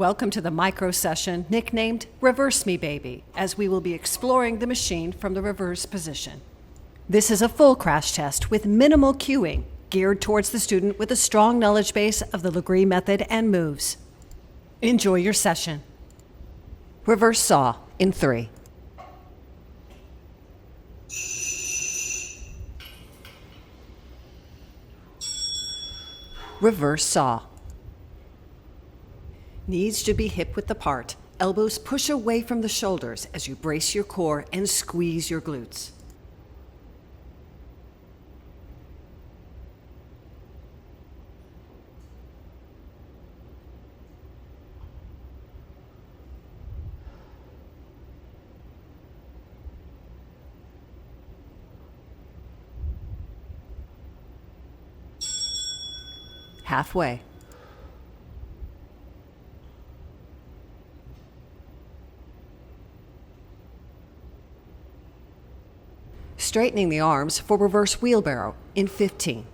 Welcome to the micro session nicknamed Reverse Me Baby, as we will be exploring the machine from the reverse position. This is a full crash test with minimal cueing, geared towards the student with a strong knowledge base of the Lagree method and moves. Enjoy your session. Reverse saw in 3. Reverse saw. Knees should be hip width apart. Elbows push away from the shoulders as you brace your core and squeeze your glutes. Halfway. Straightening the arms for reverse wheelbarrow in 15.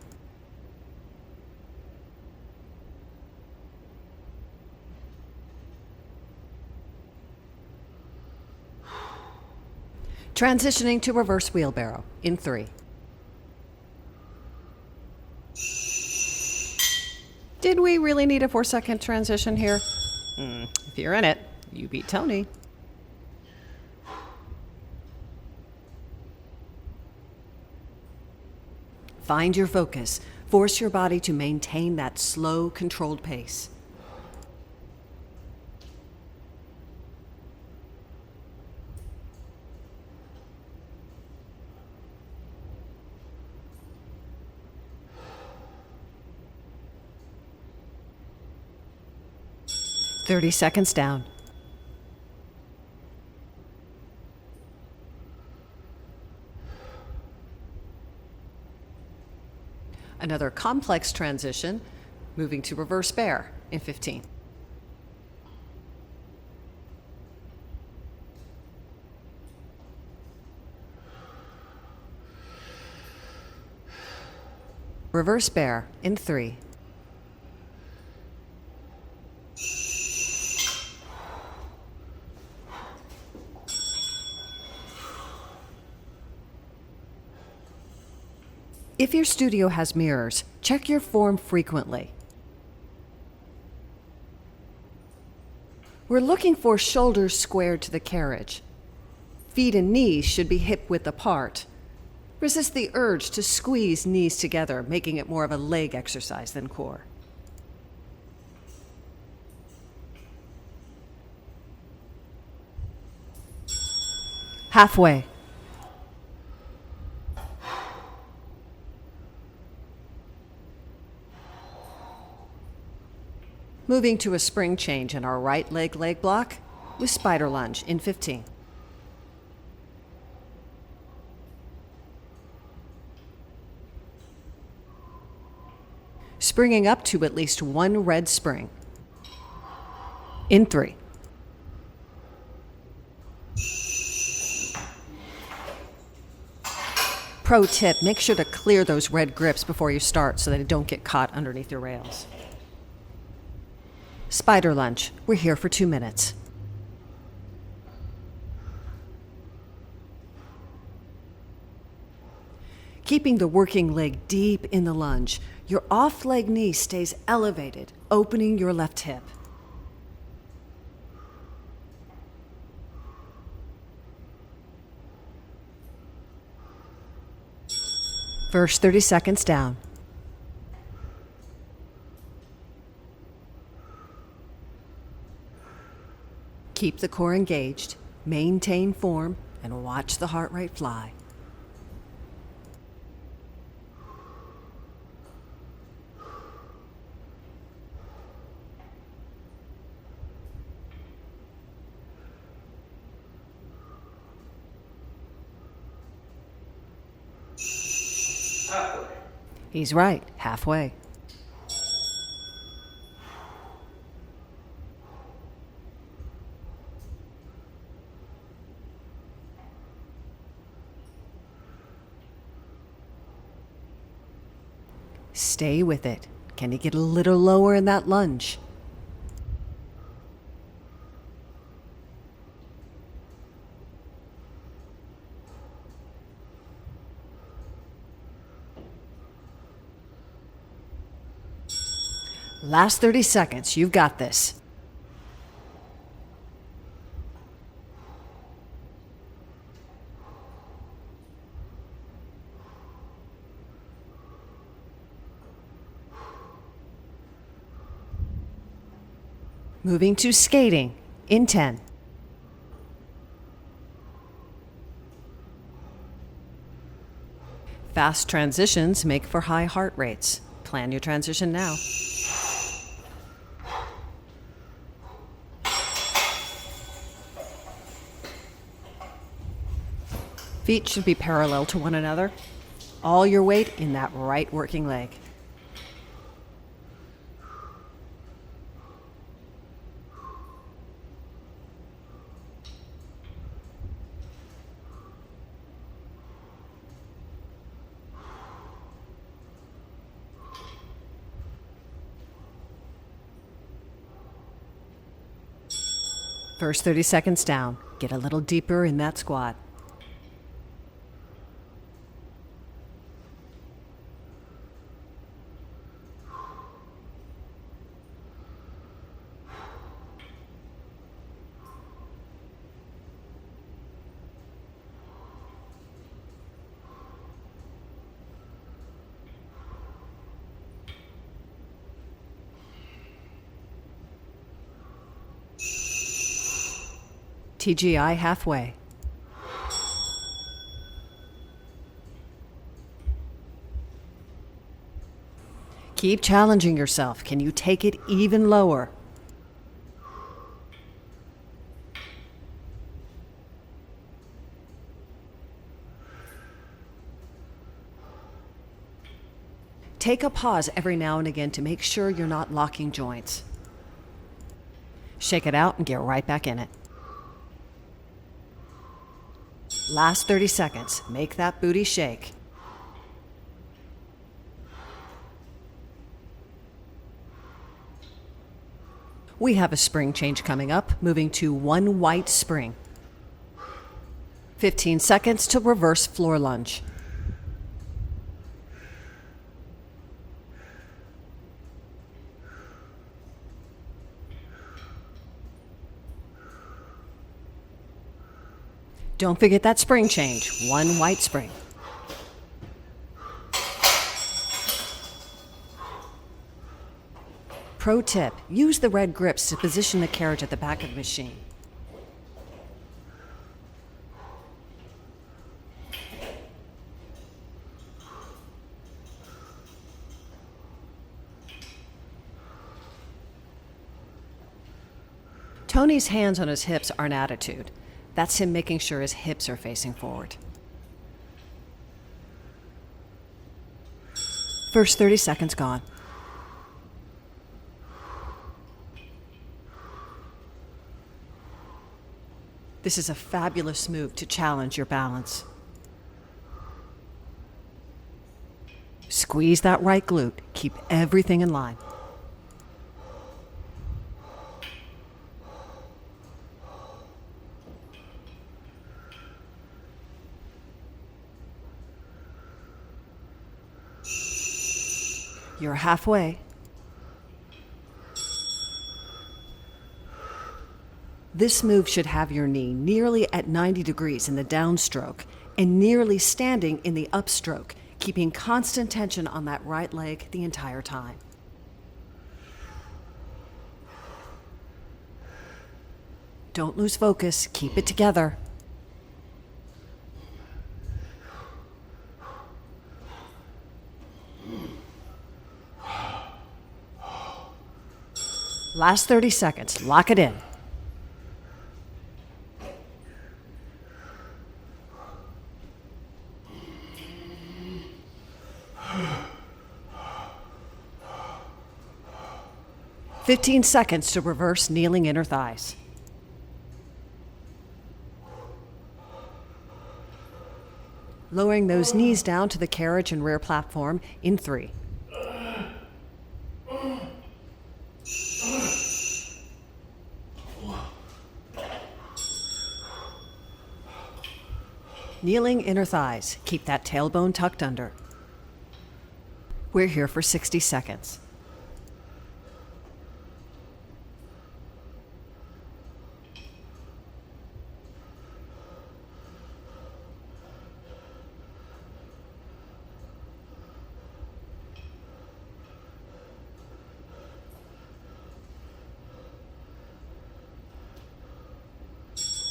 Transitioning to reverse wheelbarrow in 3. Did we really need a 4-second transition here? If you're in it, you beat Tony. Find your focus. Force your body to maintain that slow, controlled pace. "30 seconds down. Another complex transition, moving to reverse bear in 15. Reverse bear in 3. If your studio has mirrors, check your form frequently. We're looking for shoulders squared to the carriage. Feet and knees should be hip width apart. Resist the urge to squeeze knees together, making it more of a leg exercise than core. Halfway. Moving to a spring change in our right leg block with spider lunge in 15. Springing up to at least one red spring in 3. Pro tip, make sure to clear those red grips before you start so that they don't get caught underneath your rails. Spider lunge. We're here for 2 minutes. Keeping the working leg deep in the lunge, your off leg knee stays elevated, opening your left hip. First 30 seconds down. Keep the core engaged, maintain form, and watch the heart rate fly. Halfway. He's right, halfway. Stay with it. Can you get a little lower in that lunge? Last 30 seconds. You've got this. Moving to skating in 10. Fast transitions make for high heart rates. Plan your transition now. Feet should be parallel to one another. All your weight in that right working leg. First 30 seconds down. Get a little deeper in that squat. TGI halfway. Keep challenging yourself. Can you take it even lower? Take a pause every now and again to make sure you're not locking joints. Shake it out and get right back in it. Last 30 seconds. Make that booty shake. We have a spring change coming up, moving to one white spring. 15 seconds to reverse floor lunge. Don't forget that spring change, one white spring. Pro tip, use the red grips to position the carriage at the back of the machine. Tony's hands on his hips are an attitude. That's him making sure his hips are facing forward. First 30 seconds gone. This is a fabulous move to challenge your balance. Squeeze that right glute. Keep everything in line. You're halfway. This move should have your knee nearly at 90 degrees in the downstroke and nearly standing in the upstroke, keeping constant tension on that right leg the entire time. Don't lose focus. Keep it together. Last 30 seconds. Lock it in. "15 seconds to reverse kneeling inner thighs. Lowering those knees down to the carriage and rear platform in 3. Kneeling inner thighs. Keep that tailbone tucked under. We're here for 60 seconds.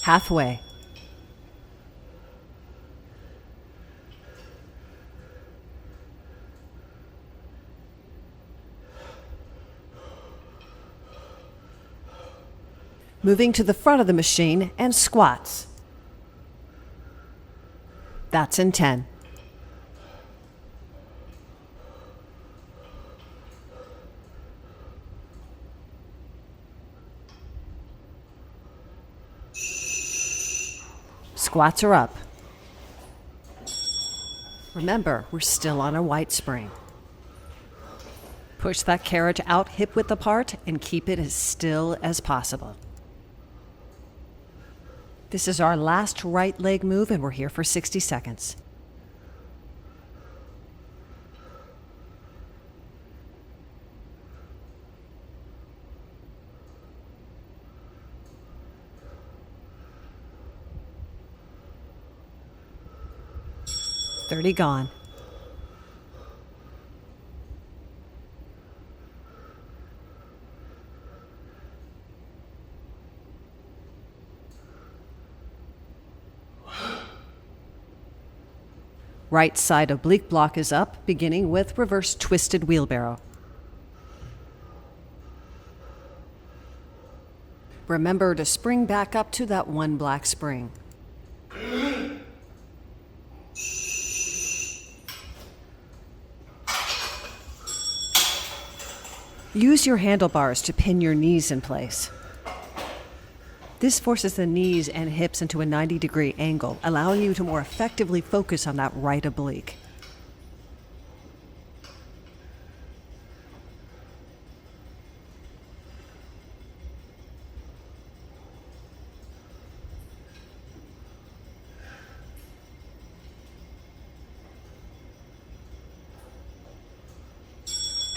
Halfway. Moving to the front of the machine and squats. That's in 10. Squats are up. Remember, we're still on a white spring. Push that carriage out hip width apart and keep it as still as possible. This is our last right leg move, and we're here for 60 seconds. "30 gone. Right side oblique block is up, beginning with reverse twisted wheelbarrow. Remember to spring back up to that one black spring. Use your handlebars to pin your knees in place. This forces the knees and hips into a 90-degree angle, allowing you to more effectively focus on that right oblique.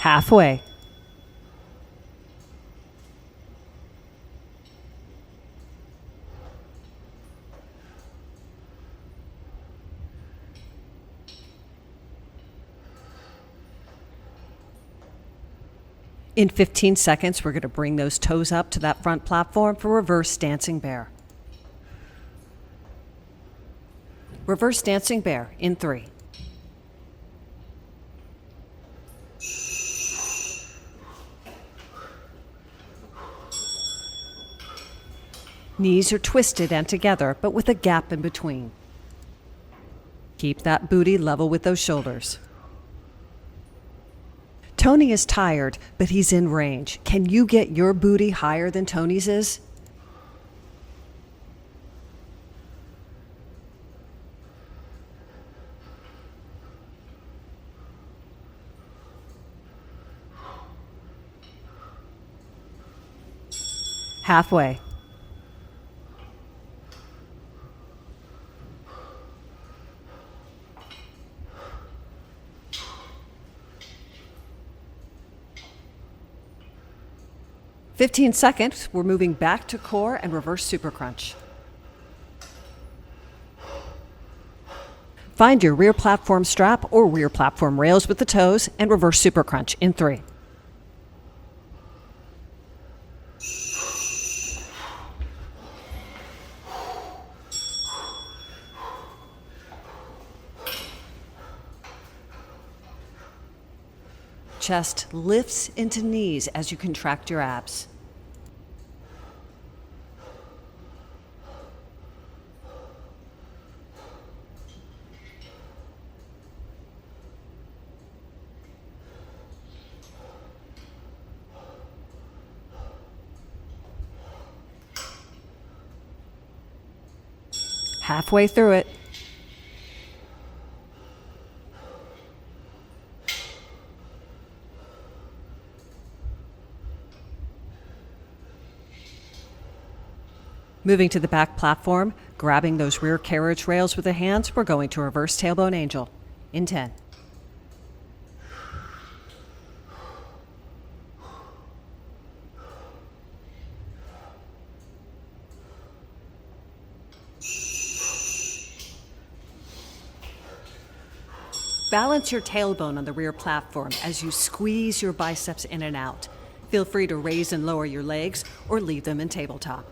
Halfway. In 15 seconds, we're going to bring those toes up to that front platform for reverse dancing bear. Reverse dancing bear in 3. Knees are twisted and together, but with a gap in between. Keep that booty level with those shoulders. Tony is tired, but he's in range. Can you get your booty higher than Tony's is? Halfway. "15 seconds, we're moving back to core and reverse super crunch. Find your rear platform strap or rear platform rails with the toes and reverse super crunch in 3. Chest lifts into knees as you contract your abs. Halfway through it. Moving to the back platform, grabbing those rear carriage rails with the hands, we're going to reverse tailbone angel in 10. Balance your tailbone on the rear platform as you squeeze your biceps in and out. Feel free to raise and lower your legs or leave them in tabletop.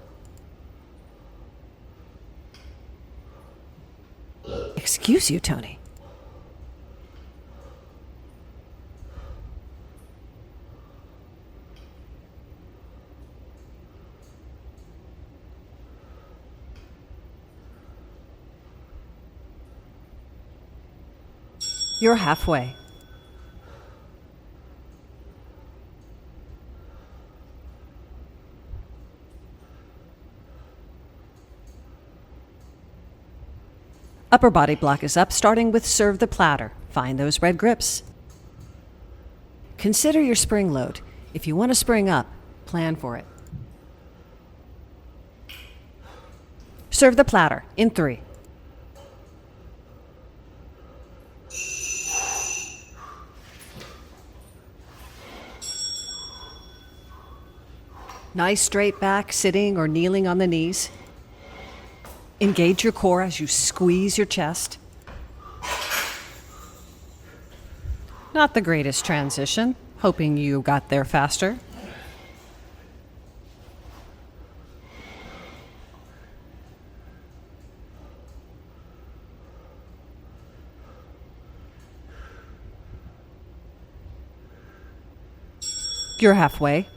Excuse you, Tony. You're halfway. Upper body block is up, starting with serve the platter. Find those red grips. Consider your spring load. If you want to spring up, plan for it. Serve the platter in 3. Nice straight back, sitting or kneeling on the knees. Engage your core as you squeeze your chest. Not the greatest transition. Hoping you got there faster. You're halfway.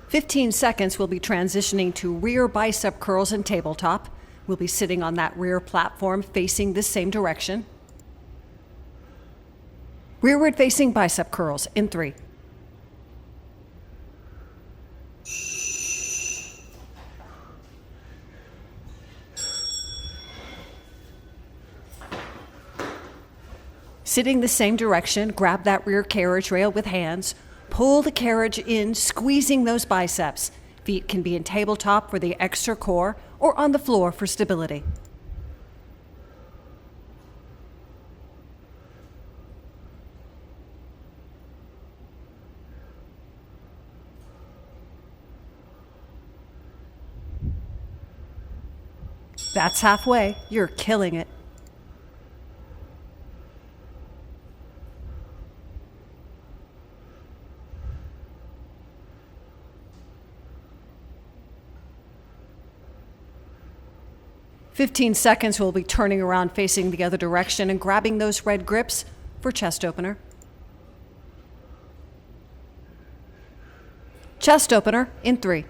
"15 seconds, we'll be transitioning to rear bicep curls and tabletop. We'll be sitting on that rear platform facing the same direction. Rearward facing bicep curls in 3. Sitting the same direction, grab that rear carriage rail with hands. Pull the carriage in, squeezing those biceps. Feet can be in tabletop for the extra core or on the floor for stability. That's halfway. You're killing it. "15 seconds, we'll be turning around facing the other direction and grabbing those red grips for chest opener. Chest opener in 3.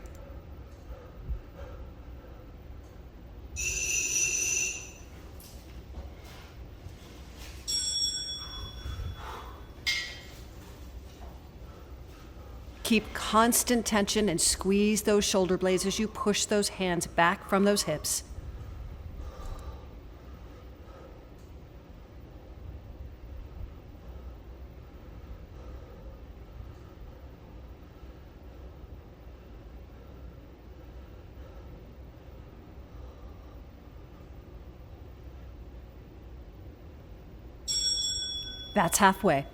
Keep constant tension and squeeze those shoulder blades as you push those hands back from those hips. That's halfway.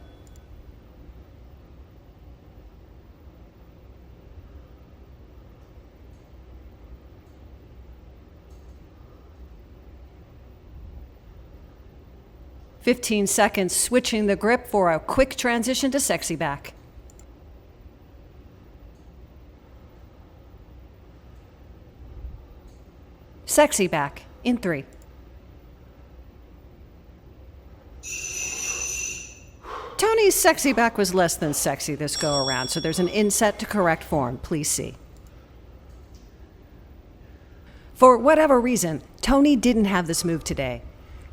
"15 seconds, switching the grip for a quick transition to sexy back. Sexy back in 3. Tony's sexy back was less than sexy this go around, so there's an inset to correct form. Please see. For whatever reason, Tony didn't have this move today.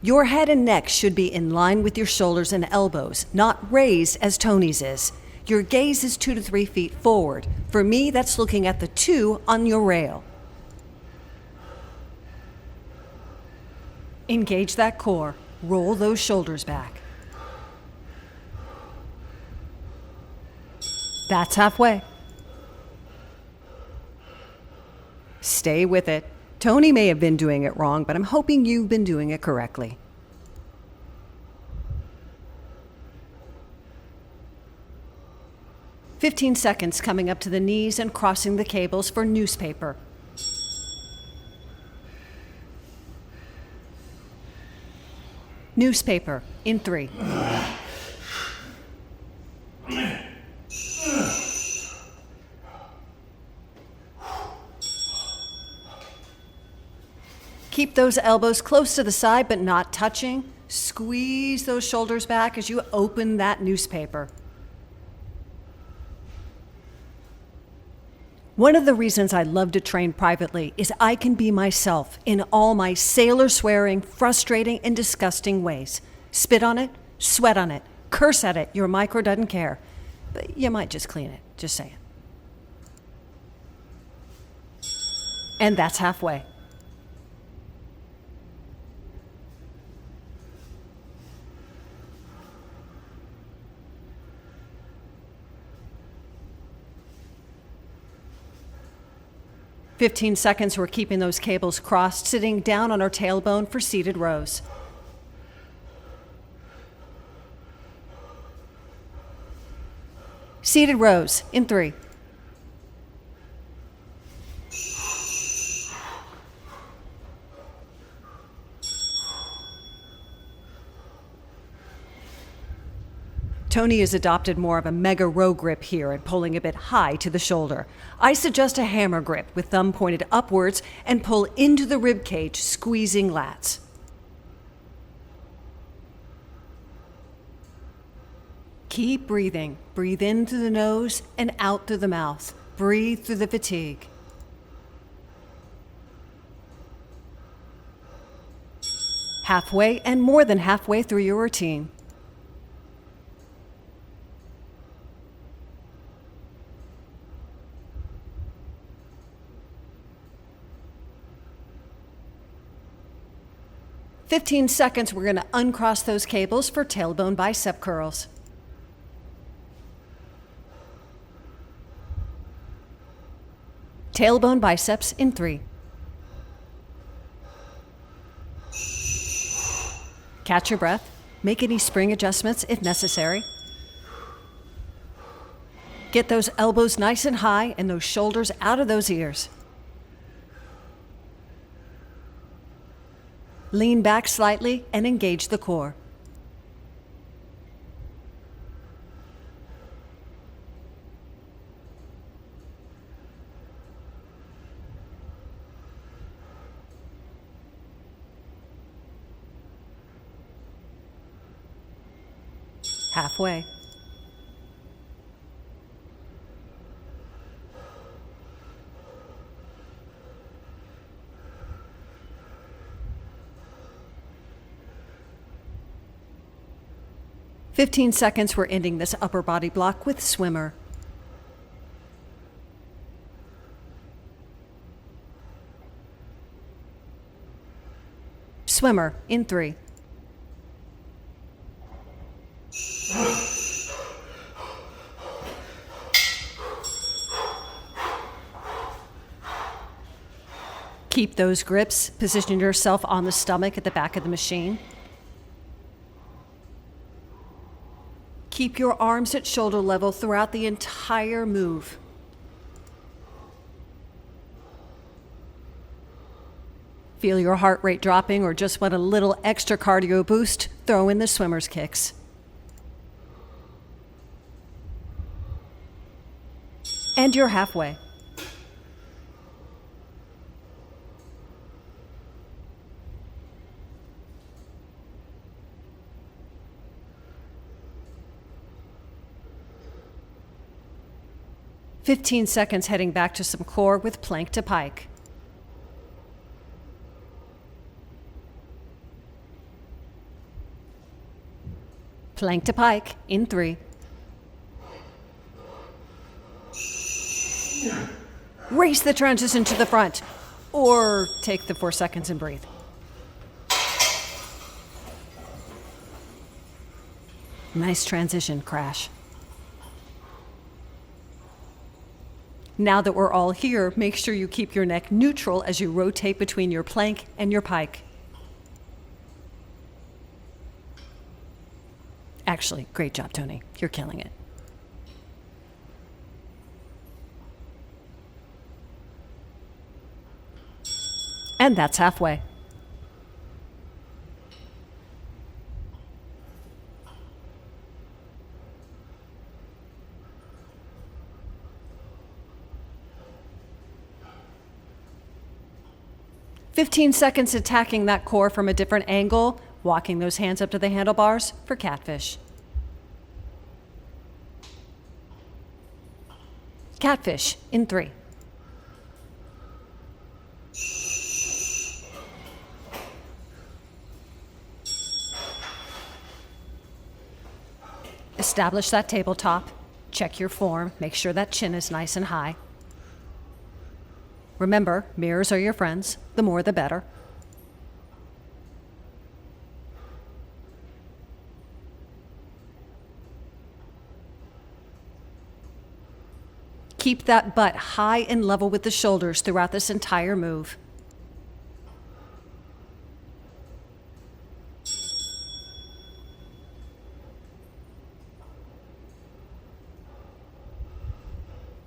Your head and neck should be in line with your shoulders and elbows, not raised as Tony's is. Your gaze is 2 to 3 feet forward. For me, that's looking at the 2 on your rail. Engage that core. Roll those shoulders back. That's halfway. Stay with it. Tony may have been doing it wrong, but I'm hoping you've been doing it correctly. "15 seconds, coming up to the knees and crossing the cables for newspaper. Newspaper in 3. Keep those elbows close to the side but not touching. Squeeze those shoulders back as you open that newspaper. One of the reasons I love to train privately is I can be myself in all my sailor-swearing, frustrating, and disgusting ways. Spit on it, sweat on it, curse at it, your micro doesn't care. But you might just clean it, just saying. And that's halfway. "15 seconds, we're keeping those cables crossed, sitting down on our tailbone for seated rows. Seated rows in 3. Tony has adopted more of a mega row grip here and pulling a bit high to the shoulder. I suggest a hammer grip with thumb pointed upwards and pull into the rib cage, squeezing lats. Keep breathing. Breathe in through the nose and out through the mouth. Breathe through the fatigue. Halfway and more than halfway through your routine. "15 seconds, we're going to uncross those cables for tailbone bicep curls. Tailbone biceps in 3. Catch your breath. Make any spring adjustments if necessary. Get those elbows nice and high and those shoulders out of those ears. Lean back slightly and engage the core. Halfway. "15 seconds, we're ending this upper body block with swimmer. Swimmer in 3. Keep those grips. Position yourself on the stomach at the back of the machine. Keep your arms at shoulder level throughout the entire move. Feel your heart rate dropping or just want a little extra cardio boost? Throw in the swimmer's kicks. And you're halfway. "15 seconds, heading back to some core with plank to pike. Plank to pike in 3. Race the transition to the front, or take the 4 seconds and breathe. Nice transition, Crash. Now that we're all here, make sure you keep your neck neutral as you rotate between your plank and your pike. Actually, great job, Tony. You're killing it. And that's halfway. 15 seconds attacking that core from a different angle, walking those hands up to the handlebars for catfish. Catfish in 3. Establish that tabletop. Check your form. Make sure that chin is nice and high. Remember, mirrors are your friends. The more, the better. Keep that butt high and level with the shoulders throughout this entire move.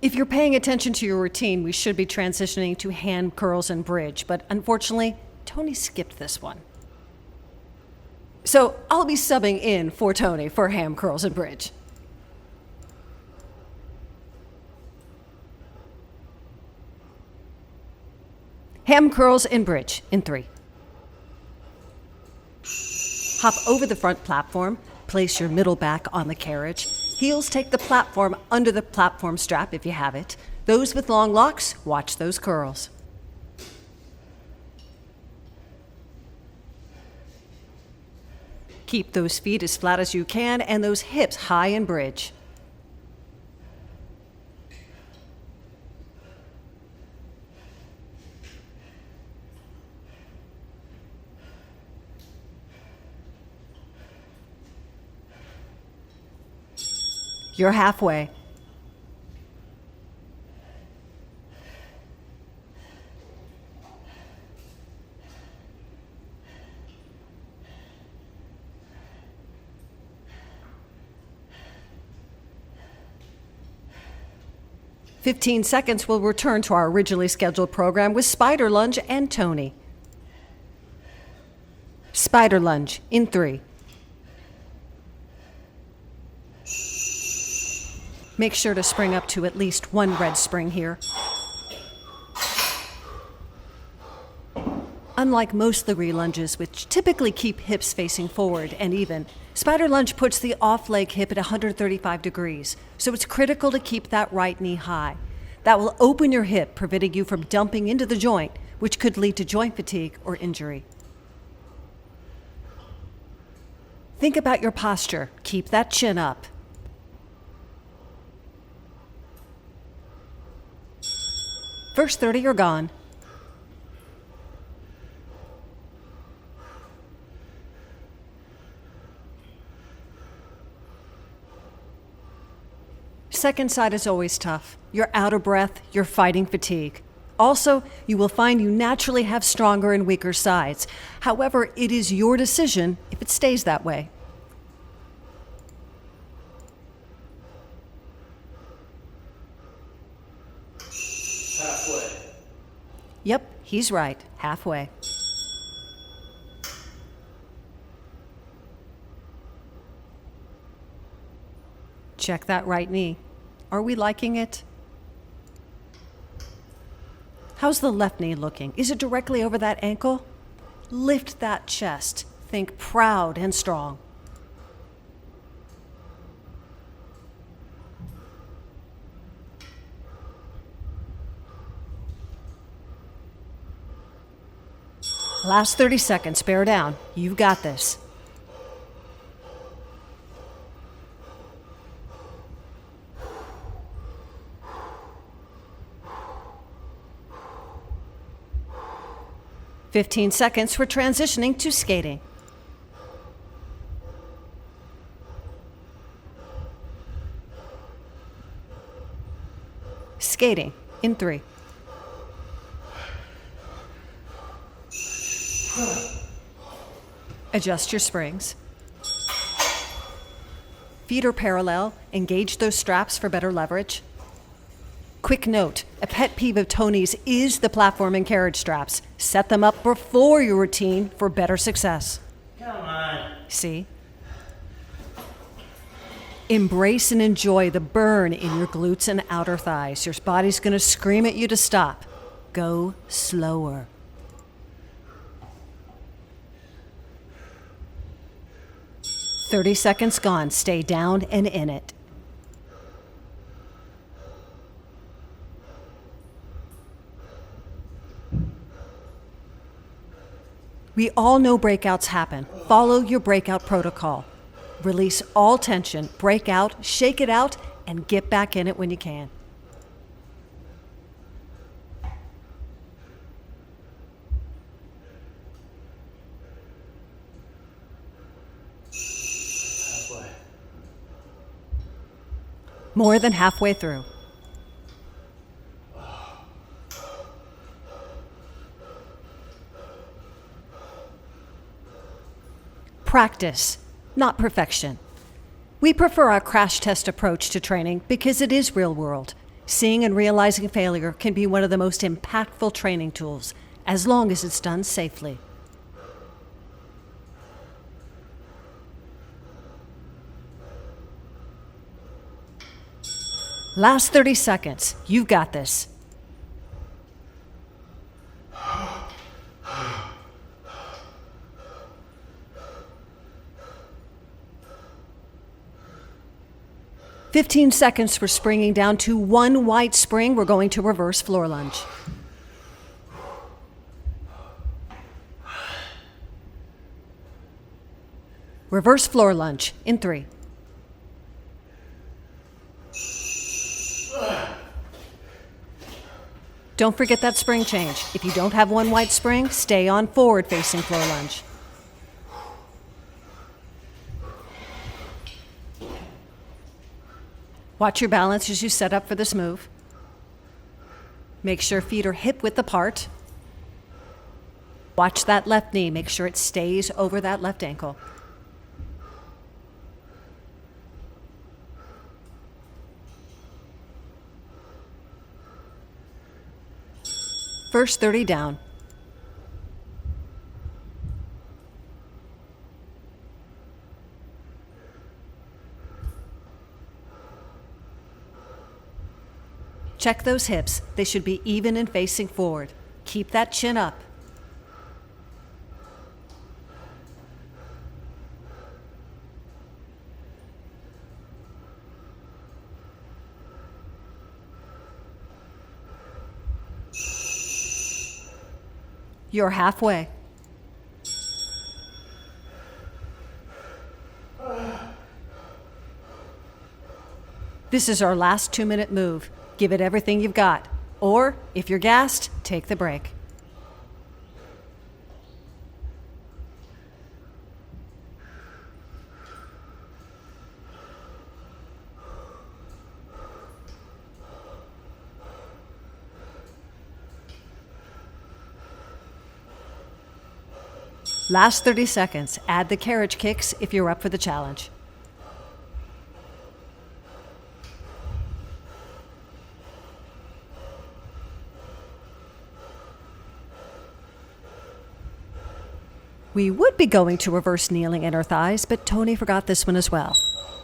If you're paying attention to your routine, we should be transitioning to hand curls and bridge, but unfortunately, Tony skipped this one. So I'll be subbing in for Tony for ham curls and bridge. Ham curls and bridge in 3. Hop over the front platform, place your middle back on the carriage. Heels take the platform under the platform strap if you have it. Those with long locks, watch those curls. Keep those feet as flat as you can and those hips high in bridge. You're halfway. "15 seconds, we'll return to our originally scheduled program with Spider Lunge and Tony. Spider Lunge in 3. Make sure to spring up to at least 1 red spring here. Unlike most Lagree lunges, which typically keep hips facing forward and even, Spider Lunge puts the off leg hip at 135 degrees, so it's critical to keep that right knee high. That will open your hip, preventing you from dumping into the joint, which could lead to joint fatigue or injury. Think about your posture. Keep that chin up. First 30 are gone. Second side is always tough. You're out of breath, you're fighting fatigue. Also, you will find you naturally have stronger and weaker sides. However, it is your decision if it stays that way. Halfway. Yep, he's right. Halfway. Check that right knee. Are we liking it? How's the left knee looking? Is it directly over that ankle? Lift that chest. Think proud and strong. Last 30 seconds, bear down. You've got this. "15 seconds, we're transitioning to skating. Skating in 3. Adjust your springs. Feet are parallel. Engage those straps for better leverage. Quick note, a pet peeve of Tony's is the platform and carriage straps. Set them up before your routine for better success. Come on. See? Embrace and enjoy the burn in your glutes and outer thighs. Your body's going to scream at you to stop. Go slower. 30 seconds gone. Stay down and in it. We all know breakouts happen. Follow your breakout protocol. Release all tension, break out, shake it out, and get back in it when you can. Halfway. More than halfway through. Practice, not perfection. We prefer our crash test approach to training because it is real world. Seeing and realizing failure can be one of the most impactful training tools, as long as it's done safely. Last 30 seconds. You've got this. "15 seconds for springing down to one white spring. We're going to reverse floor lunge. Reverse floor lunge in 3. Don't forget that spring change. If you don't have one white spring, stay on forward facing floor lunge. Watch your balance as you set up for this move. Make sure feet are hip width apart. Watch that left knee. Make sure it stays over that left ankle. First 30 down. Check those hips. They should be even and facing forward. Keep that chin up. You're halfway. This is our last 2-minute move. Give it everything you've got. Or, if you're gassed, take the break. Last 30 seconds. Add the carriage kicks if you're up for the challenge. We would be going to reverse kneeling inner thighs, but Tony forgot this one as well.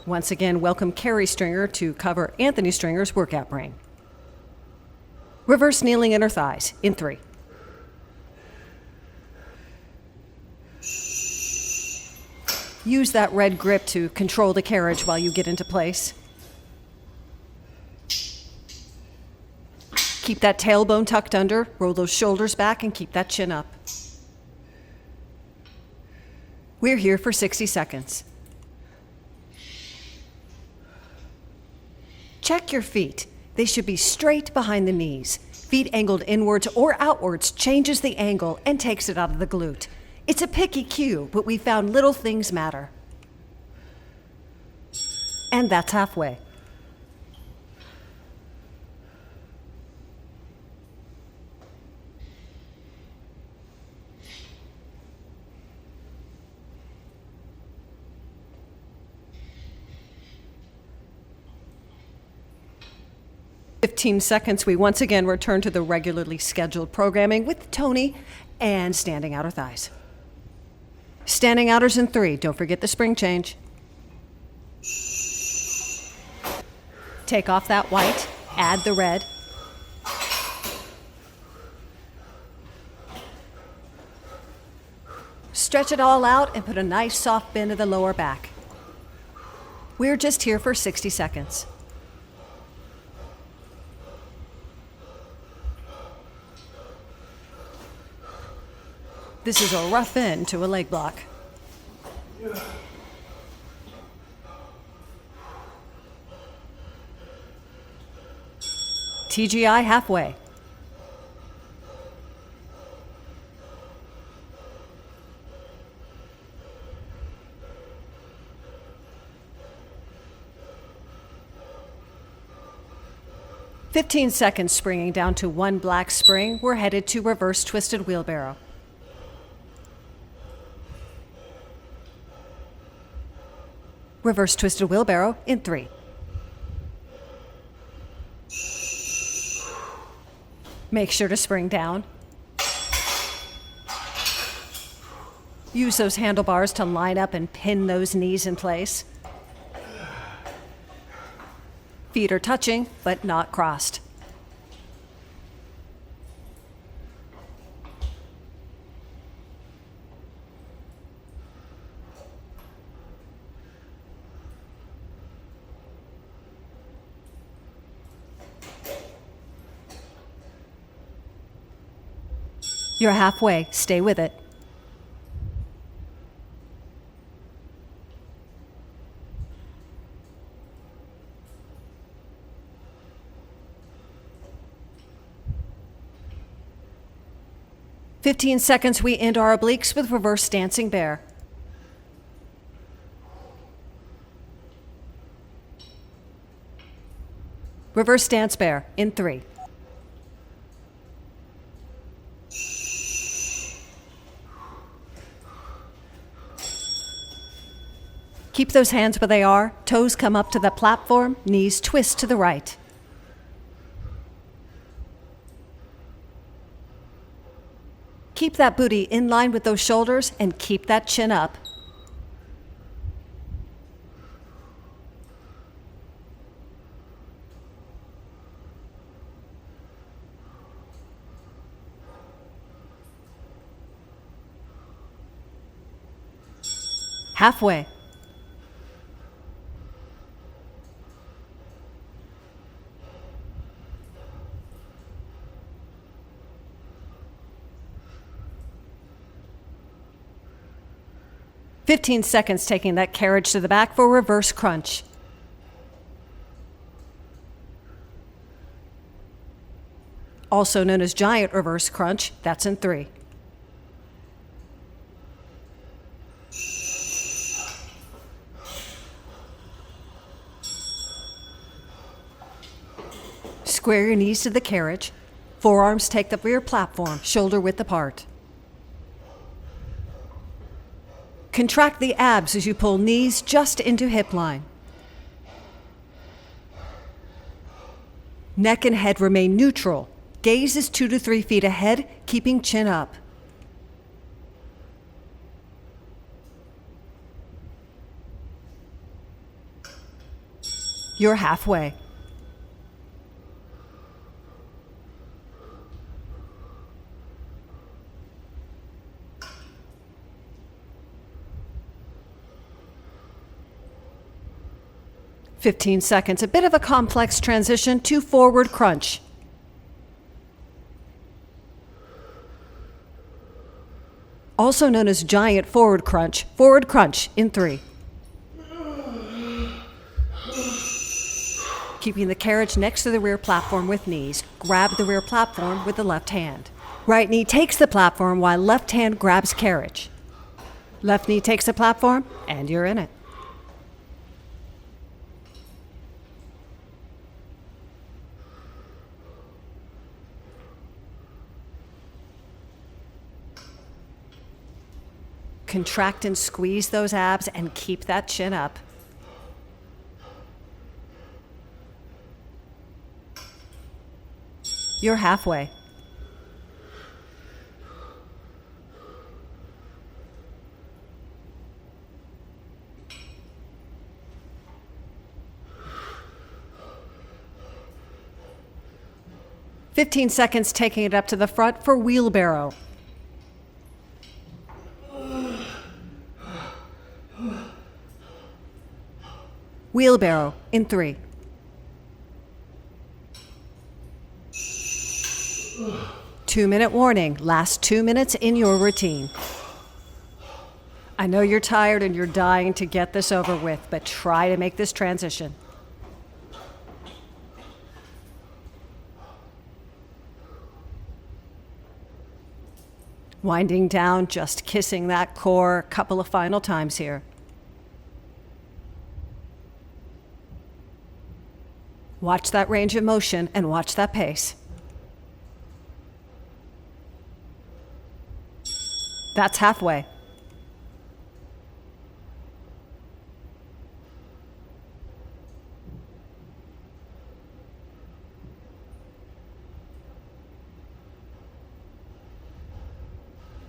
Once again, welcome Carrie Stringer to cover Anthony Stringer's workout brain. Reverse kneeling inner thighs in 3. Use that red grip to control the carriage while you get into place. Keep that tailbone tucked under, roll those shoulders back, and keep that chin up. We're here for 60 seconds. Check your feet. They should be straight behind the knees. Feet angled inwards or outwards changes the angle and takes it out of the glute. It's a picky cue, but we found little things matter. And that's halfway. "15 seconds. We once again return to the regularly scheduled programming with Tony and standing outer thighs. Standing outers in 3. Don't forget the spring change. Take off that white, add the red. Stretch it all out and put a nice soft bend in the lower back. We're just here for 60 seconds. This is a rough end to a leg block. TGI halfway. "15 seconds springing down to one black spring. We're headed to reverse twisted wheelbarrow. Reverse twisted wheelbarrow in 3. Make sure to spring down. Use those handlebars to line up and pin those knees in place. Feet are touching, but not crossed. You're halfway. Stay with it. "15 seconds, we end our obliques with reverse dancing bear. Reverse dance bear in 3. Keep those hands where they are. Toes come up to the platform. Knees twist to the right. Keep that booty in line with those shoulders and keep that chin up. Halfway. "15 seconds taking that carriage to the back for reverse crunch. Also known as giant reverse crunch, that's in 3. Square your knees to the carriage. Forearms take the rear platform, shoulder width apart. Contract the abs as you pull knees just into hip line. Neck and head remain neutral. Gaze is 2 to 3 feet ahead, keeping chin up. You're halfway. "15 seconds, a bit of a complex transition to forward crunch. Also known as giant forward crunch in 3. Keeping the carriage next to the rear platform with knees, grab the rear platform with the left hand. Right knee takes the platform while left hand grabs carriage. Left knee takes the platform, and you're in it. Contract and squeeze those abs and keep that chin up. You're halfway. "15 seconds taking it up to the front for wheelbarrow. Wheelbarrow in 3. Two-minute warning. Last 2 minutes in your routine. I know you're tired and you're dying to get this over with, but try to make this transition. Winding down, just kissing that core a couple of final times here. Watch that range of motion and watch that pace. That's halfway.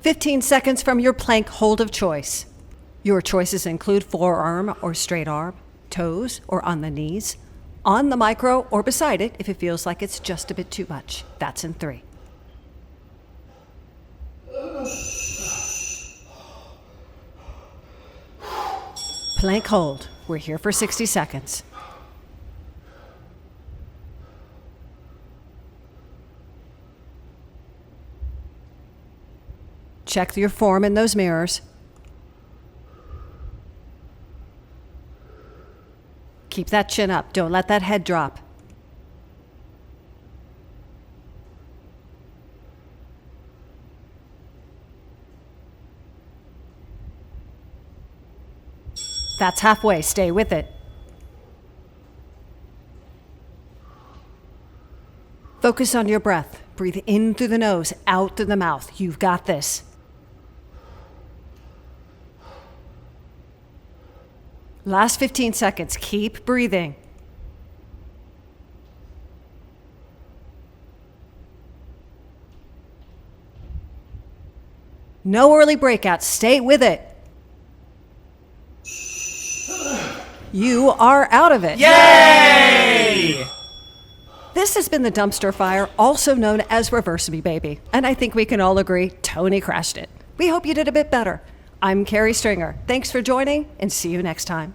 "15 seconds from your plank hold of choice. Your choices include forearm or straight arm, toes or on the knees, on the micro or beside it if it feels like it's just a bit too much. That's in 3. Plank hold. We're here for 60 seconds. Check your form in those mirrors. Keep that chin up. Don't let that head drop. That's halfway. Stay with it. Focus on your breath. Breathe in through the nose, out through the mouth. You've got this. Last 15 seconds. Keep breathing. No early breakouts. Stay with it. You are out of it. Yay! This has been the dumpster fire, also known as Reverse Me Baby. And I think we can all agree Tony crashed it. We hope you did a bit better. I'm Carrie Stringer. Thanks for joining, and see you next time.